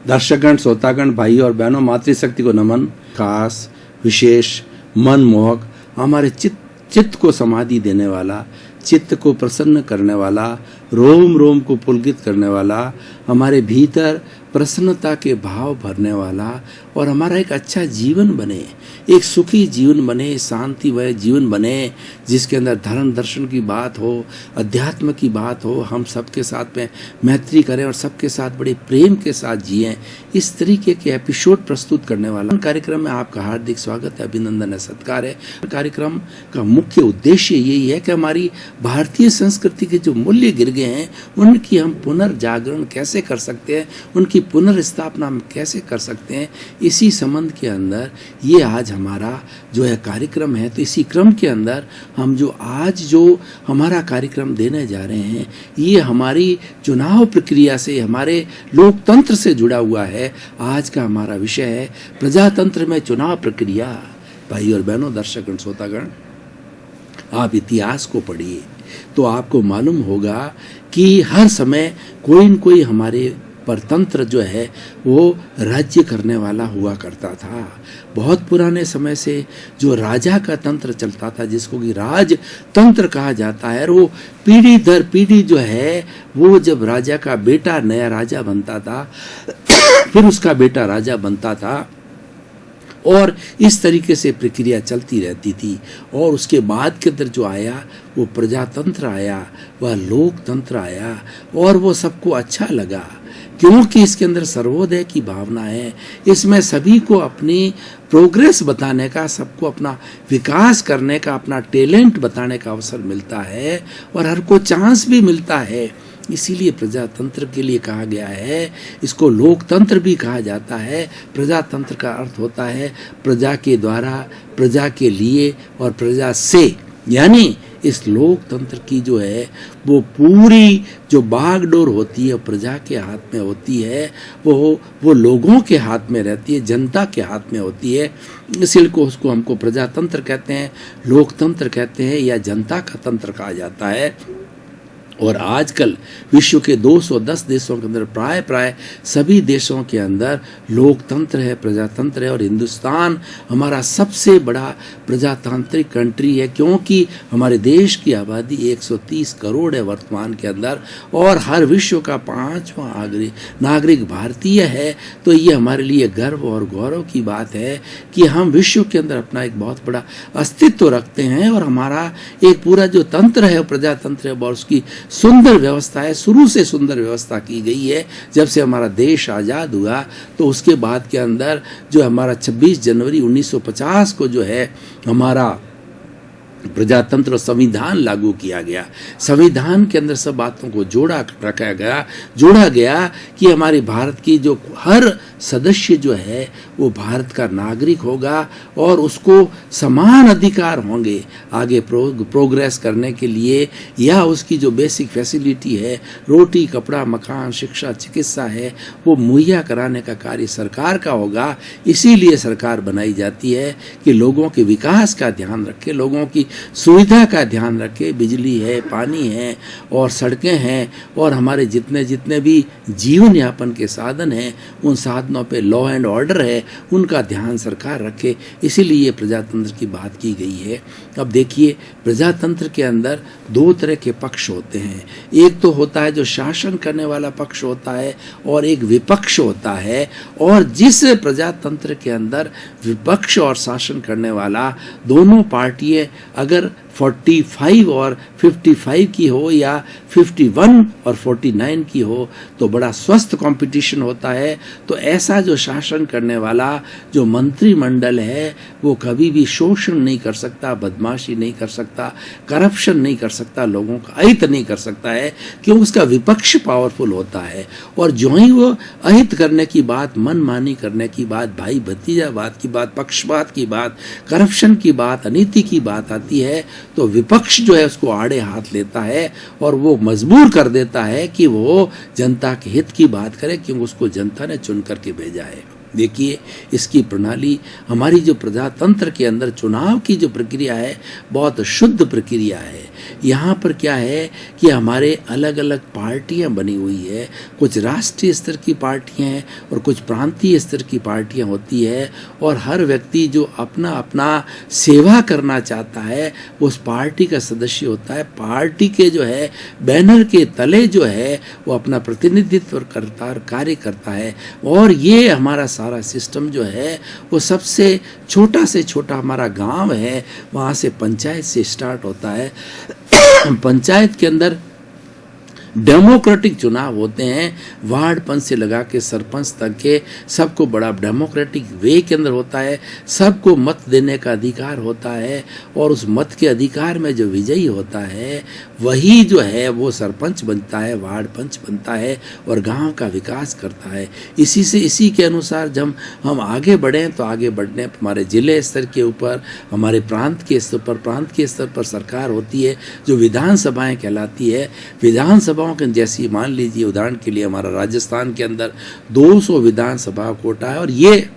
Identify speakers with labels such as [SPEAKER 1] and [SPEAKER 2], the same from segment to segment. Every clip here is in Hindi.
[SPEAKER 1] दर्शकगण, श्रोतागण, भाई और बहनों, मातृशक्ति को नमन। खास, विशेष, मनमोहक, हमारे चित्त को समाधि देने वाला, चित्त को प्रसन्न करने वाला, रोम रोम को पुलकित करने वाला, हमारे भीतर प्रसन्नता के भाव भरने वाला और हमारा एक अच्छा जीवन बने, एक सुखी जीवन बने, शांतिमय जीवन बने, जिसके अंदर धर्म दर्शन की बात हो, अध्यात्म की बात हो, हम सबके साथ में मैत्री करें और सबके साथ बड़े प्रेम के साथ जिएं। इस तरीके के एपिसोड प्रस्तुत करने वाला कार्यक्रम में आपका हार्दिक स्वागत है, अभिनंदन है, सत्कार है। कार्यक्रम का मुख्य उद्देश्य यही है कि हमारी भारतीय संस्कृति के जो मूल्य गिर गए हैं उनकी हम पुनर्जागरण कैसे कर सकते हैं, उनकी पुनर्स्थापना हम कैसे कर सकते हैं, इसी संबंध के अंदर ये आज हमारा जो है कार्यक्रम है। तो इसी क्रम के अंदर हम जो आज जो हमारा कार्यक्रम देने जा रहे हैं, ये हमारी चुनाव प्रक्रिया से, हमारे लोकतंत्र से जुड़ा हुआ है। आज का हमारा विषय है प्रजातंत्र में चुनाव प्रक्रिया। भाई और बहनों, दर्शक श्रोतागण, आप इतिहास को पढ़िए तो आपको मालूम होगा कि हर समय कोई न कोई हमारे परतंत्र जो है वो राज्य करने वाला हुआ करता था। बहुत पुराने समय से जो राजा का तंत्र चलता था, जिसको कि राजतंत्र कहा जाता है, और वो पीढ़ी दर पीढ़ी जो है वो जब राजा का बेटा नया राजा बनता था फिर उसका बेटा राजा बनता था और इस तरीके से प्रक्रिया चलती रहती थी। और उसके बाद के अंदर जो आया वो प्रजातंत्र आया, वह लोकतंत्र आया और वो सबको अच्छा लगा, क्योंकि इसके अंदर सर्वोदय की भावना है। इसमें सभी को अपनी प्रोग्रेस बताने का, सबको अपना विकास करने का, अपना टैलेंट बताने का अवसर मिलता है और हर को चांस भी मिलता है। इसीलिए प्रजातंत्र के लिए कहा गया है, इसको लोकतंत्र भी कहा जाता है। प्रजातंत्र का अर्थ होता है प्रजा के द्वारा, प्रजा के लिए और प्रजा से, यानी इस लोकतंत्र की जो है वो पूरी जो बागडोर होती है प्रजा के हाथ में होती है, वो लोगों के हाथ में रहती है, जनता के हाथ में होती है। इसलिए उसको हमको प्रजातंत्र कहते हैं, लोकतंत्र कहते हैं या जनता का तंत्र कहा जाता है। और आजकल विश्व के 210 देशों के अंदर प्राय सभी देशों के अंदर लोकतंत्र है, प्रजातंत्र है। और हिंदुस्तान हमारा सबसे बड़ा प्रजातांत्रिक कंट्री है, क्योंकि हमारे देश की आबादी 130 करोड़ है वर्तमान के अंदर और हर विश्व का 5वां नागरिक भारतीय है। तो ये हमारे लिए गर्व और गौरव की बात है कि हम विश्व के अंदर अपना एक बहुत बड़ा अस्तित्व रखते हैं और हमारा एक पूरा जो तंत्र है प्रजातंत्र है और उसकी सुंदर व्यवस्था है, शुरू से सुंदर व्यवस्था की गई है। जब से हमारा देश आज़ाद हुआ तो उसके बाद के अंदर जो हमारा 26 जनवरी 1950 को जो है हमारा प्रजातंत्र संविधान लागू किया गया। संविधान के अंदर सब बातों को जोड़ा गया कि हमारे भारत की जो हर सदस्य जो है वो भारत का नागरिक होगा और उसको समान अधिकार होंगे आगे प्रोग्रेस करने के लिए, या उसकी जो बेसिक फैसिलिटी है, रोटी, कपड़ा, मकान, शिक्षा, चिकित्सा है, वो मुहैया कराने का कार्य सरकार का होगा। इसीलिए सरकार बनाई जाती है कि लोगों के विकास का ध्यान रखे, लोगों की सुविधा का ध्यान रखे। बिजली है, पानी है और सड़कें हैं और हमारे जितने भी जीवन यापन के साधन हैं, उन साधनों पे लॉ एंड ऑर्डर है, उनका ध्यान सरकार रखे। इसीलिए प्रजातंत्र की बात की गई है। अब देखिए, प्रजातंत्र के अंदर दो तरह के पक्ष होते हैं। एक तो होता है जो शासन करने वाला पक्ष होता है और एक विपक्ष होता है। और जिस प्रजातंत्र के अंदर विपक्ष और शासन करने वाला दोनों पार्टियां अगर 45 और 55 की हो या 51 और 49 की हो तो बड़ा स्वस्थ कंपटीशन होता है। तो ऐसा जो शासन करने वाला जो मंत्रिमंडल है वो कभी भी शोषण नहीं कर सकता, बदमाशी नहीं कर सकता, करप्शन नहीं कर सकता, लोगों का अहित नहीं कर सकता है, क्योंकि उसका विपक्ष पावरफुल होता है। और जो ही वो अहित करने की बात, मनमानी करने की बात, भाई भतीजावाद की बात, पक्षपात की बात, करप्शन की बात, अनीति की बात आती है तो विपक्ष जो है उसको आड़े हाथ लेता है और वो मजबूर कर देता है कि वो जनता के हित की बात करे, क्योंकि उसको जनता ने चुन करके भेजा है। देखिए, इसकी प्रणाली, हमारी जो प्रजातंत्र के अंदर चुनाव की जो प्रक्रिया है बहुत शुद्ध प्रक्रिया है। यहाँ पर क्या है कि हमारे अलग अलग पार्टियाँ बनी हुई है, कुछ राष्ट्रीय स्तर की पार्टियाँ हैं और कुछ प्रांतीय स्तर की पार्टियाँ होती है, और हर व्यक्ति जो अपना अपना सेवा करना चाहता है उस पार्टी का सदस्य होता है। पार्टी के जो है बैनर के तले जो है वो अपना प्रतिनिधित्व करता और कार्य करता है। और ये हमारा सारा सिस्टम जो है वो सबसे छोटा से छोटा हमारा गांव है, वहाँ से पंचायत से स्टार्ट होता है। पंचायत के अंदर डेमोक्रेटिक चुनाव होते हैं, वार्ड पंच से लगा के सरपंच तक के, सबको बड़ा डेमोक्रेटिक वे के अंदर होता है, सबको मत देने का अधिकार होता है, और उस मत के अधिकार में जो विजयी होता है वही जो है वो सरपंच बनता है, वार्ड पंच बनता है और गांव का विकास करता है। इसी के अनुसार जब हम आगे बढ़ें तो आगे बढ़ने हमारे जिले स्तर के ऊपर, हमारे प्रांत के स्तर पर सरकार होती है जो विधानसभाएं कहलाती है। विधानसभा जैसी मान लीजिए उदाहरण के लिए हमारा राजस्थान के अंदर 200 विधानसभा कोटा है, और ये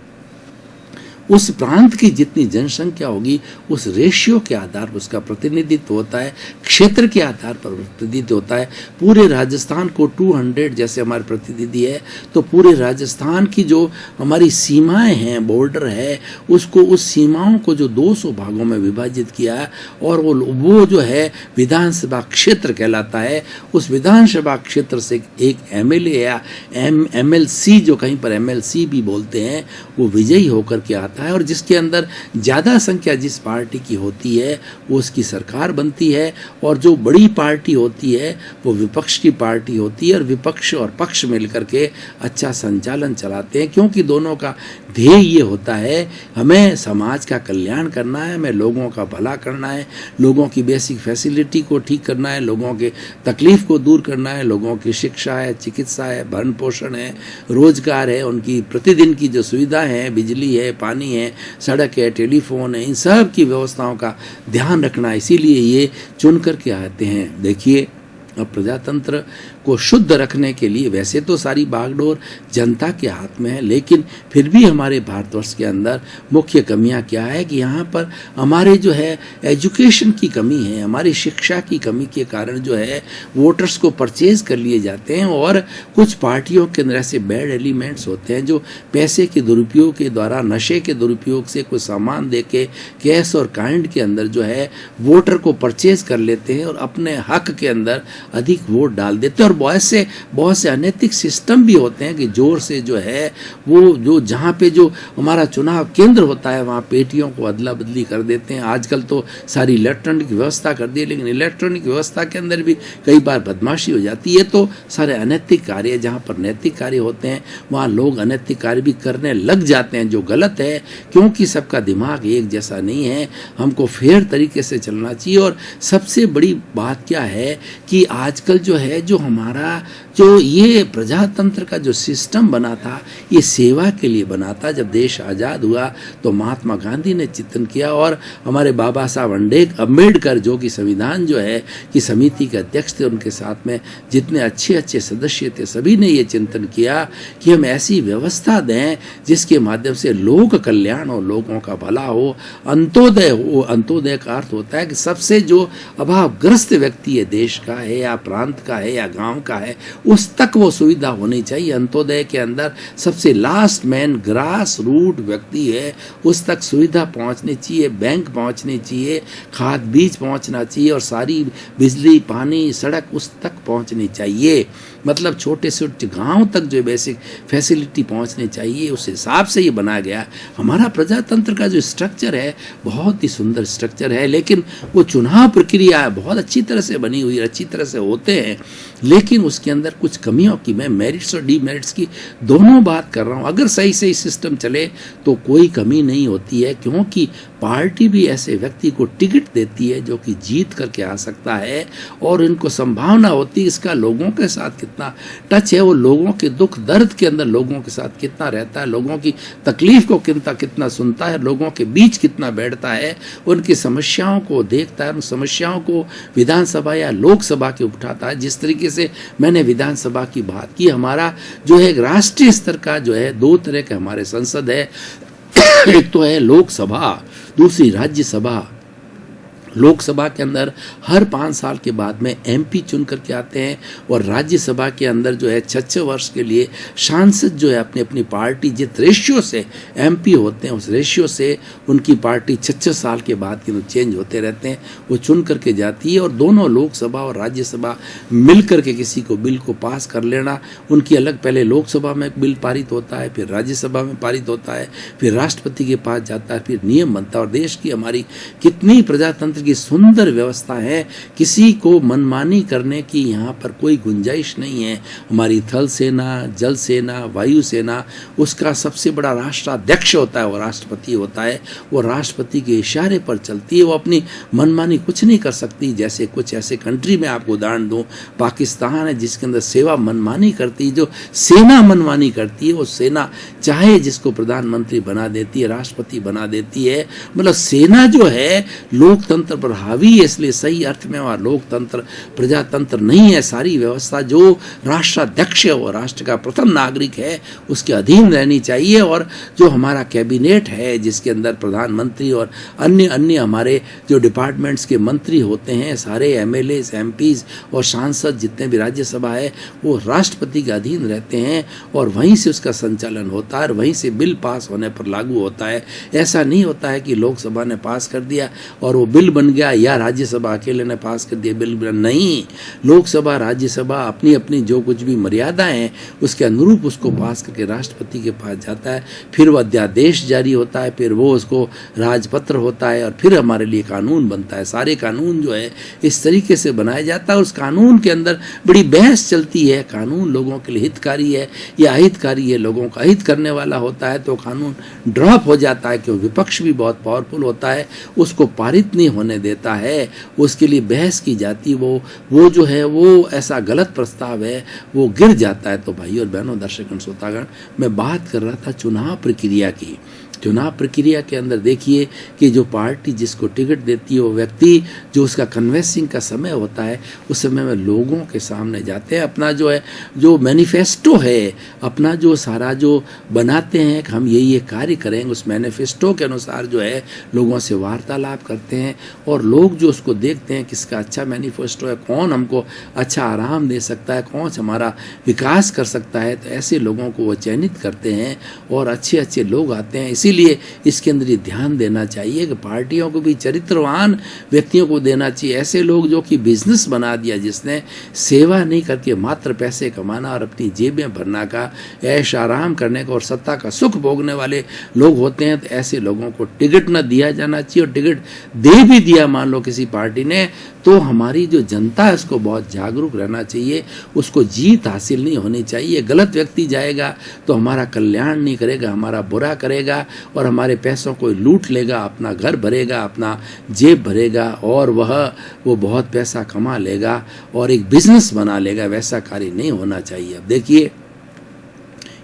[SPEAKER 1] उस प्रांत की जितनी जनसंख्या होगी उस रेशियो के आधार पर उसका प्रतिनिधित्व होता है, क्षेत्र के आधार पर प्रतिनिधित्व होता है। पूरे राजस्थान को 200 जैसे हमारे प्रतिनिधि है, तो पूरे राजस्थान की जो हमारी सीमाएं हैं, बॉर्डर है, उसको उस सीमाओं को जो 200 भागों में विभाजित किया है, और वो जो है विधानसभा क्षेत्र कहलाता है। उस विधानसभा क्षेत्र से एक एमएलए या एमएलसी, जो कहीं पर एमएलसी भी बोलते हैं, वो विजयी होकर के आता है, और जिसके अंदर ज़्यादा संख्या जिस पार्टी की होती है वो उसकी सरकार बनती है, और जो बड़ी पार्टी होती है वो विपक्ष की पार्टी होती है, और विपक्ष और पक्ष मिलकर के अच्छा संचालन चलाते हैं, क्योंकि दोनों का ध्येय ये होता है हमें समाज का कल्याण करना है, हमें लोगों का भला करना है, लोगों की बेसिक फैसिलिटी को ठीक करना है, लोगों के तकलीफ को दूर करना है, लोगों की शिक्षा है, चिकित्सा है, भरण पोषण है, रोजगार है, उनकी प्रतिदिन की जो सुविधाएं हैं, बिजली है, पानी है, सड़क है, टेलीफोन है, इन सब की व्यवस्थाओं का ध्यान रखना, इसीलिए ये चुन करके आते हैं। देखिए, अब प्रजातंत्र को शुद्ध रखने के लिए वैसे तो सारी बागडोर जनता के हाथ में है, लेकिन फिर भी हमारे भारतवर्ष के अंदर मुख्य कमियां क्या है कि यहाँ पर हमारे जो है एजुकेशन की कमी है, हमारी शिक्षा की कमी के कारण जो है वोटर्स को परचेज कर लिए जाते हैं, और कुछ पार्टियों के अंदर ऐसे बैड एलिमेंट्स होते हैं जो पैसे के दुरुपयोग के द्वारा, नशे के दुरुपयोग से कोई सामान दे के कैश और काइंड के अंदर जो है वोटर को परचेज कर लेते हैं और अपने हक के अंदर अधिक वोट डाल देते हैं। और बहुत से अनैतिक सिस्टम भी होते हैं कि जोर से जो है वो जो जहाँ पे जो हमारा चुनाव केंद्र होता है वहाँ पेटियों को अदला बदली कर देते हैं। आजकल तो सारी इलेक्ट्रॉनिक व्यवस्था कर दी है, लेकिन इलेक्ट्रॉनिक व्यवस्था के अंदर भी कई बार बदमाशी हो जाती है। तो सारे अनैतिक कार्य, जहाँ पर नैतिक कार्य होते हैं वहाँ लोग अनैतिक कार्य भी करने लग जाते हैं, जो गलत है, क्योंकि सबका दिमाग एक जैसा नहीं है। हमको फेयर तरीके से चलना चाहिए। और सबसे बड़ी बात क्या है कि आजकल जो है जो हमारा जो ये प्रजातंत्र का जो सिस्टम बना था ये सेवा के लिए बना था। जब देश आज़ाद हुआ तो महात्मा गांधी ने चिंतन किया, और हमारे बाबा साहब अम्बेडकर जो कि संविधान जो है कि समिति के अध्यक्ष थे, उनके साथ में जितने अच्छे अच्छे सदस्य थे सभी ने ये चिंतन किया कि हम ऐसी व्यवस्था दें जिसके माध्यम से लोक कल्याण हो, लोगों का भला हो, अंत्योदय हो। अंत्योदय का अर्थ होता है कि सबसे जो अभावग्रस्त व्यक्ति है, देश का है या प्रांत का है या गांव का है, उस तक वो सुविधा होनी चाहिए। अंत्योदय के अंदर सबसे लास्ट मैन, ग्रास रूट व्यक्ति है, उस तक सुविधा पहुंचनी चाहिए, बैंक पहुंचनी चाहिए, खाद बीज पहुंचना चाहिए, और सारी बिजली, पानी, सड़क उस तक पहुंचनी चाहिए। मतलब छोटे से गांव तक जो बेसिक फैसिलिटी पहुंचनी चाहिए, उस हिसाब से ये बनाया गया। हमारा प्रजातंत्र का जो स्ट्रक्चर है बहुत ही सुंदर स्ट्रक्चर है, लेकिन वो चुनाव प्रक्रिया बहुत अच्छी तरह से बनी हुई, अच्छी तरह से होते हैं, लेकिन उसके अंदर कुछ कमियों की, मैं मेरिट्स और डीमेरिट्स की दोनों बात कर रहा हूँ। अगर सही सही सिस्टम चले तो कोई कमी नहीं होती है, क्योंकि पार्टी भी ऐसे व्यक्ति को टिकट देती है जो कि जीत करके आ सकता है और इनको संभावना होती है इसका लोगों के साथ कितना टच है, वो लोगों के दुख दर्द के अंदर लोगों के साथ कितना रहता है, लोगों की तकलीफ को कितना सुनता है, लोगों के बीच कितना बैठता है, उनकी समस्याओं को देखता है, उन समस्याओं को विधानसभा या लोकसभा के उठाता है। जिस तरीके से मैंने विधानसभा की बात की, हमारा जो है एक राष्ट्रीय स्तर का जो है दो तरह के हमारे संसद है, एक तो है लोकसभा, दूसरी राज्यसभा। लोकसभा के अंदर हर 5 साल के बाद में एमपी चुन करके आते हैं और राज्यसभा के अंदर जो है 6 वर्ष के लिए सांसद जो है अपनी अपनी पार्टी जिस रेशियो से एमपी होते हैं उस रेशियो से उनकी पार्टी 6 साल के बाद के चेंज होते रहते हैं, वो चुन करके जाती है और दोनों लोकसभा और राज्यसभा मिल करके किसी को बिल को पास कर लेना। उनकी अलग पहले लोकसभा में बिल पारित होता है, फिर राज्यसभा में पारित होता है, फिर राष्ट्रपति के पास जाता है, फिर नियम बनता है। और देश की हमारी कितनी प्रजातंत्र की सुंदर व्यवस्था है, किसी को मनमानी करने की यहाँ पर कोई गुंजाइश नहीं है। हमारी थल सेना, जल सेना, वायु सेना, उसका सबसे बड़ा राष्ट्राध्यक्ष होता है, वो राष्ट्रपति होता है, वो राष्ट्रपति के इशारे पर चलती है, वो अपनी मनमानी कुछ नहीं कर सकती। जैसे कुछ ऐसे कंट्री में आपको उदाहरण दूं, पाकिस्तान है जिसके अंदर सेवा मनमानी करती है, जो सेना मनमानी करती है, वो सेना चाहे जिसको प्रधानमंत्री बना देती है, राष्ट्रपति बना देती है। मतलब सेना जो है लोकतंत्र पर हावी है, इसलिए सही अर्थ में वहाँ लोकतंत्र प्रजातंत्र नहीं है। सारी व्यवस्था जो राष्ट्राध्यक्ष है वो राष्ट्र का प्रथम नागरिक है, उसके अधीन रहनी चाहिए। और जो हमारा कैबिनेट है जिसके अंदर प्रधानमंत्री और अन्य हमारे जो डिपार्टमेंट्स के मंत्री होते हैं, सारे एमएलए, एमपीज और सांसद जितने भी राज्यसभा है वो राष्ट्रपति के अधीन रहते हैं और वहीं से उसका संचालन होता है और वहीं से बिल पास होने पर लागू होता है। ऐसा नहीं होता है कि लोकसभा ने पास कर दिया और वो बिल बन गया या राज्यसभा अकेले ने पास कर दिया बिल बन, नहीं। लोकसभा राज्यसभा अपनी अपनी जो कुछ भी मर्यादाएं हैं उसके अनुरूप उसको पास करके राष्ट्रपति के पास जाता है, फिर वह अध्यादेश जारी होता है, फिर वो उसको राजपत्र होता है और फिर हमारे लिए कानून बनता है। सारे कानून जो है इस तरीके से बनाया जाता है। उस कानून के अंदर बड़ी बहस चलती है, कानून लोगों के लिए हितकारी है या अहितकारी है। लोगों का हित करने वाला होता है तो कानून ड्रॉप हो जाता है, क्योंकि विपक्ष भी बहुत पावरफुल होता है, उसको पारित नहीं होने देता है, उसके लिए बहस की जाती, वो जो है वो ऐसा गलत प्रस्ताव है वो गिर जाता है। तो भाई और बहनों, दर्शक श्रोतागण, मैं बात कर रहा था चुनाव प्रक्रिया की। चुनाव प्रक्रिया के अंदर देखिए कि जो पार्टी जिसको टिकट देती है वो व्यक्ति जो उसका कन्वेंसिंग का समय होता है उस समय में लोगों के सामने जाते हैं, अपना जो है जो मैनिफेस्टो है, अपना जो सारा जो बनाते हैं कि हम ये कार्य करेंगे, उस मैनिफेस्टो के अनुसार जो है लोगों से वार्तालाप करते हैं और लोग जो उसको देखते हैं किसका अच्छा मैनिफेस्टो है, कौन हमको अच्छा आराम दे सकता है, कौन हमारा विकास कर सकता है, तो ऐसे लोगों को वो चयनित करते हैं और अच्छे लोग आते हैं। इसीलिए इसके अंदर ये ध्यान देना चाहिए कि पार्टियों को भी चरित्रवान व्यक्तियों को देना चाहिए। ऐसे लोग जो कि बिजनेस बना दिया, जिसने सेवा नहीं करके मात्र पैसे कमाना और अपनी जेबें भरना का, ऐश आराम करने का और सत्ता का सुख भोगने वाले लोग होते हैं, तो ऐसे लोगों को टिकट न दिया जाना चाहिए। और टिकट दे भी दिया मान लो किसी पार्टी ने, तो हमारी जो जनता है उसको बहुत जागरूक रहना चाहिए, उसको जीत हासिल नहीं होनी चाहिए। गलत व्यक्ति जाएगा तो हमारा कल्याण नहीं करेगा, हमारा बुरा करेगा और हमारे पैसों को लूट लेगा, अपना घर भरेगा, अपना जेब भरेगा और वो बहुत पैसा कमा लेगा और एक बिजनेस बना लेगा। वैसा कार्य नहीं होना चाहिए। अब देखिए,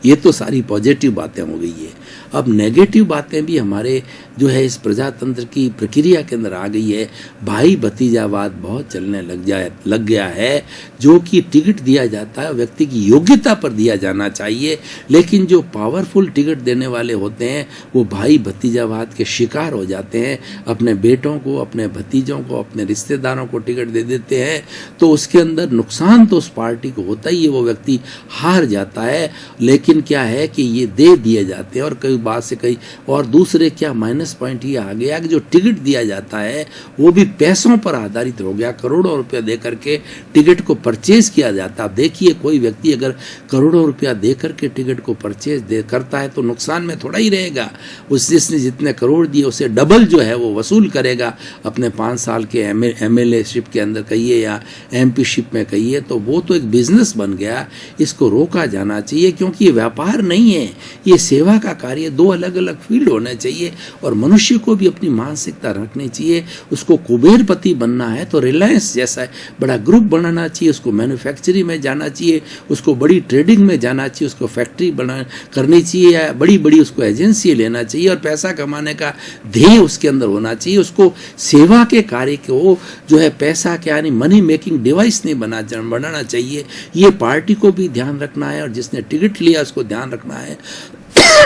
[SPEAKER 1] ये तो सारी पॉजिटिव बातें हो गई है। अब नेगेटिव बातें भी हमारे जो है इस प्रजातंत्र की प्रक्रिया के अंदर आ गई है। भाई भतीजावाद बहुत चलने लग गया है। जो कि टिकट दिया जाता है व्यक्ति की योग्यता पर दिया जाना चाहिए, लेकिन जो पावरफुल टिकट देने वाले होते हैं वो भाई भतीजावाद के शिकार हो जाते हैं। अपने बेटों को, अपने भतीजों को, अपने रिश्तेदारों को टिकट दे देते हैं, तो उसके अंदर नुकसान तो उस पार्टी को होता ही है, वो व्यक्ति हार जाता है। लेकिन क्या है कि ये दे दिए जाते हैं और कई बात से कई और दूसरे क्या माइनस पॉइंट ये आ गया कि जो टिकट दिया जाता है वो भी पैसों पर आधारित हो गया। करोड़ों रुपया दे करके टिकट को परचेज किया जाता है। अब देखिए, कोई व्यक्ति अगर करोड़ों रुपया दे करके टिकट को परचेज करता है तो नुकसान में थोड़ा ही रहेगा। जिसने जितने करोड़ दिए उसे डबल जो है वो वसूल करेगा अपने 5 साल के एमएलए शिप के अंदर कहिए या एमपी शिप में कहिए, तो वो तो एक बिजनेस बन गया। इसको रोका जाना चाहिए, क्योंकि ये व्यापार नहीं है, ये सेवा का कार्य चाहिए, दो अलग अलग फील्ड होने चाहिए। और मनुष्य को भी अपनी मानसिकता रखनी चाहिए। उसको कुबेरपति बनना है तो रिलायंस जैसा बड़ा ग्रुप बनाना चाहिए, उसको मैन्युफैक्चरिंग में जाना चाहिए, उसको बड़ी ट्रेडिंग में जाना चाहिए, उसको फैक्ट्री बना करनी चाहिए या बड़ी बड़ी उसको एजेंसी लेना चाहिए और पैसा कमाने का ध्येय उसके अंदर होना चाहिए। उसको सेवा के कार्य को जो है पैसा के यानी मनी मेकिंग डिवाइस नहीं बनाना चाहिए। ये पार्टी को भी ध्यान रखना है और जिसने टिकट लिया उसको ध्यान रखना है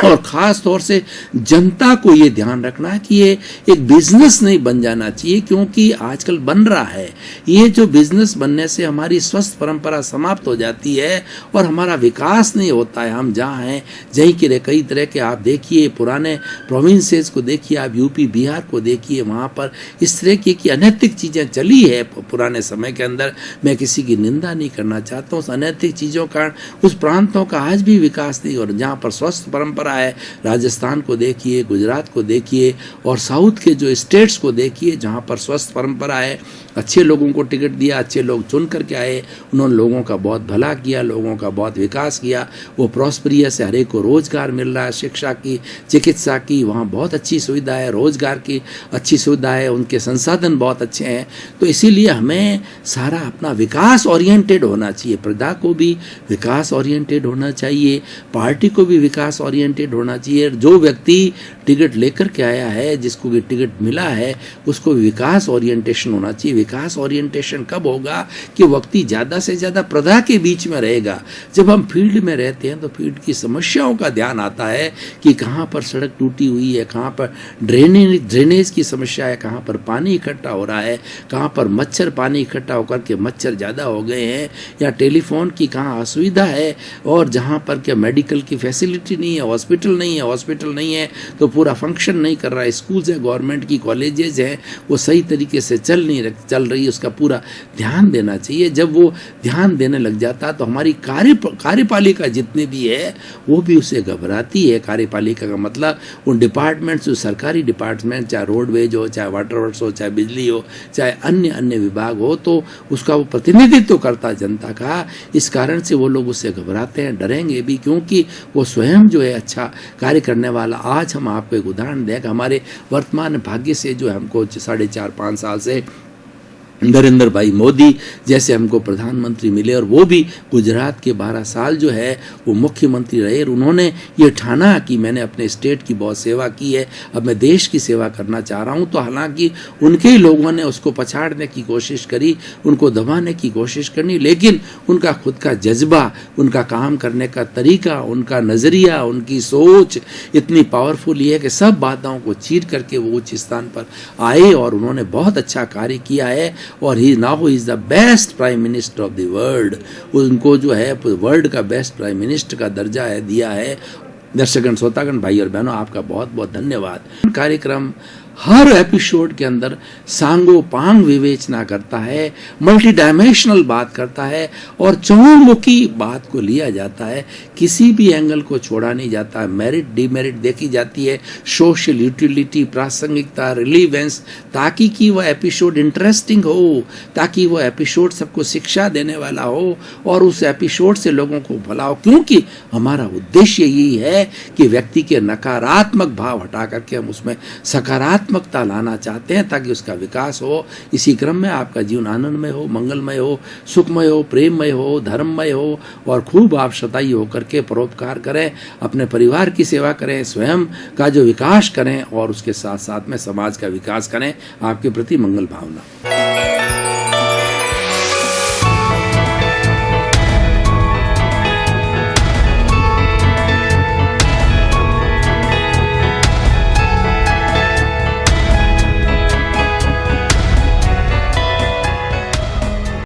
[SPEAKER 1] और खास तौर से जनता को ये ध्यान रखना है कि ये एक बिजनेस नहीं बन जाना चाहिए, क्योंकि आजकल बन रहा है। ये जो बिजनेस बनने से हमारी स्वस्थ परंपरा समाप्त हो जाती है और हमारा विकास नहीं होता है। हम जहाँ हैं जहीं के कई तरह के आप देखिए पुराने प्रोविंसेस को देखिए, आप यूपी बिहार को देखिए, वहाँ पर इस तरह की अनैतिक चीज़ें चली है पुराने समय के अंदर। मैं किसी की निंदा नहीं करना चाहता हूँ, उस अनैतिक चीज़ों का उस प्रांतों का आज भी विकास नहीं। और जहाँ पर स्वस्थ परंपरा है, राजस्थान को देखिए, गुजरात को देखिए और साउथ के जो स्टेट्स को देखिए जहाँ पर स्वस्थ परंपरा है, अच्छे लोगों को टिकट दिया, अच्छे लोग चुन करके आए, उन्होंने लोगों का बहुत भला किया, लोगों का बहुत विकास किया। वो प्रॉस्पेरियस से हर एक को रोजगार मिल रहा है, शिक्षा की, चिकित्सा की वहाँ बहुत अच्छी सुविधा है, रोजगार की अच्छी सुविधा है, उनके संसाधन बहुत अच्छे हैं। तो इसीलिए हमें सारा अपना विकास ओरिएंटेड होना चाहिए, प्रजा को भी विकास ओरिएंटेड होना चाहिए, पार्टी को भी विकास ओरिएंटेड होना चाहिए। जो व्यक्ति टिकट लेकर के आया है, जिसको भी टिकट मिला है, उसको विकास ओरिएंटेशन होना चाहिए। विकास ओरिएंटेशन कब होगा कि व्यक्ति ज़्यादा से ज़्यादा प्रजा के बीच में रहेगा। जब हम फील्ड में रहते हैं तो फील्ड की समस्याओं का ध्यान आता है कि कहाँ पर सड़क टूटी हुई है, कहाँ पर ड्रेनेज की समस्या है, कहाँ पर पानी इकट्ठा हो रहा है, कहाँ पर मच्छर पानी इकट्ठा होकर के मच्छर ज़्यादा हो गए हैं, या टेलीफोन की कहाँ असुविधा है, और जहाँ पर क्या मेडिकल की फैसिलिटी नहीं है, हॉस्पिटल नहीं है तो पूरा फंक्शन नहीं कर रहा है। स्कूल्स है, गवर्नमेंट की कॉलेजेस हैं, वो सही तरीके से चल रही है, उसका पूरा ध्यान देना चाहिए। जब वो ध्यान देने लग जाता तो हमारी कार्यपालिका जितनी भी है वो भी उससे घबराती है। कार्यपालिका का मतलब उन डिपार्टमेंट्स, जो सरकारी डिपार्टमेंट, चाहे रोडवेज हो, चाहे वाटर वर्क्स हो, चाहे बिजली हो, चाहे अन्य विभाग हो, तो उसका वो प्रतिनिधित्व करता है जनता का। इस कारण से वो लोग उससे घबराते हैं, डरेंगे भी, क्योंकि वो स्वयं जो है अच्छा कार्य करने वाला। आज हम आपको एक उदाहरण दें, हमारे वर्तमान भाग्य से जो हमको 4.5 साल से नरेंद्र भाई मोदी जैसे हमको प्रधानमंत्री मिले, और वो भी गुजरात के 12 साल जो है वो मुख्यमंत्री रहे, और उन्होंने ये ठाना कि मैंने अपने स्टेट की बहुत सेवा की है, अब मैं देश की सेवा करना चाह रहा हूँ। तो हालांकि उनके ही लोगों ने उसको पछाड़ने की कोशिश करी, उनको दबाने की कोशिश करनी, लेकिन उनका खुद का जज्बा, उनका काम करने का तरीका, उनका नज़रिया, उनकी सोच इतनी पावरफुल है कि सब बाधाओं को चीर करके वो उच्च स्थान पर आए और उन्होंने बहुत अच्छा कार्य किया है। और he now is the best prime minister of the world. उनको जो है वर्ल्ड का बेस्ट प्राइम मिनिस्टर का दर्जा है दिया है। दर्शकगण, श्रोतागण, भाई और बहनों, आपका बहुत बहुत धन्यवाद। कार्यक्रम हर एपिसोड के अंदर सांगो पांग विवेचना करता है, मल्टी डायमेंशनल बात करता है और चहुमुखी बात को लिया जाता है। किसी भी एंगल को छोड़ा नहीं जाता है। मेरिट डिमेरिट देखी जाती है, सोशल यूटिलिटी, प्रासंगिकता, रिलीवेंस, ताकि कि वह एपिसोड इंटरेस्टिंग हो, ताकि वह एपिसोड सबको शिक्षा देने वाला हो और उस एपिसोड से लोगों को भला हो। क्योंकि हमारा उद्देश्य यही है कि व्यक्ति के नकारात्मक भाव हटा करके हम उसमें सकारात्मकता लाना चाहते हैं, ताकि उसका विकास हो। इसी क्रम में आपका जीवन आनंदमय हो, मंगलमय हो, सुखमय हो, प्रेममय हो, धर्ममय हो, और खूब आप शतायी होकर के परोपकार करें, अपने परिवार की सेवा करें, स्वयं का जो विकास करें और उसके साथ साथ में समाज का विकास करें। आपके प्रति मंगल भावना।